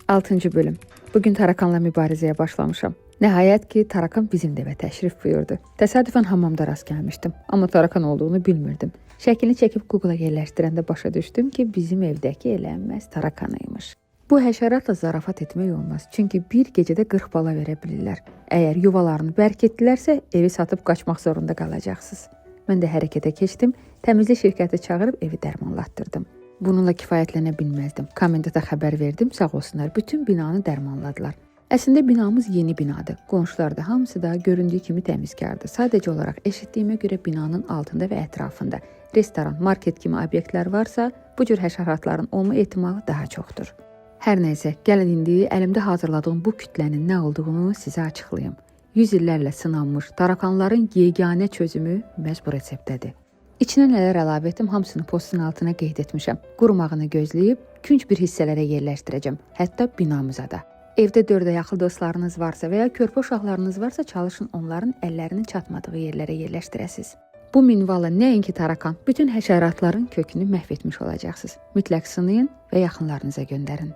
6-cı bölüm. Bugün tarakanla mübarizəyə başlamışam. Nəhayət ki, tarakan bizim evə təşrif buyurdu. Təsadüfən hamamda rast gəlmişdim, amma tarakan olduğunu bilmirdim. Şəklini çəkib Google-a yerləşdirəndə başa düşdüm ki, bizim evdəki elənməz tarakanıymış. Bu həşəratla zarafat etmək olmaz, çünki bir gecədə 40 bala verə bilirlər. Əgər yuvalarını bərk etdilərsə, evi satıb qaçmaq zorunda qalacaqsınız. Mən də hərəkətə keçdim, təmizlik şirkəti çağırıb evi dərmanlatdırdım. Bununla kifayətlənə bilməzdim. Komendanta xəbər verdim, sağ olsunlar, bütün binanı dərmanladılar. Əslində binamız yeni binadır. Qonşular da hamısı da göründüyü kimi təmizkardır. Sadəcə olaraq eşitdiyimə görə binanın altında və ətrafında restoran, market kimi obyektlər varsa, bu cür həşəratların olma ehtimalı daha çoxdur. Hər nəysə, gəlin indi əlimdə hazırladığım bu kütlənin nə olduğunu sizə açıqlayım. 100 illərlə sınanmış tarakanların yeganə çözümü məhz bu reseptdədir. İçinə nələr əlavə etdim, hamısını postun altına qeyd etmişəm. Qurumağını gözləyib, künc bir hissələrə yerləşdirəcəm, hətta binamıza da. Evdə 4 ayaqlı dostlarınız varsa və ya körpə uşaqlarınız varsa, çalışın onların əllərinin çatmadığı yerlərə yerləşdirəsiniz. Bu minvalla nəinki tarakan, bütün həşəratların kökünü məhv etmiş olacaqsınız. Mütləq sınayın və yaxınlarınıza göndərin.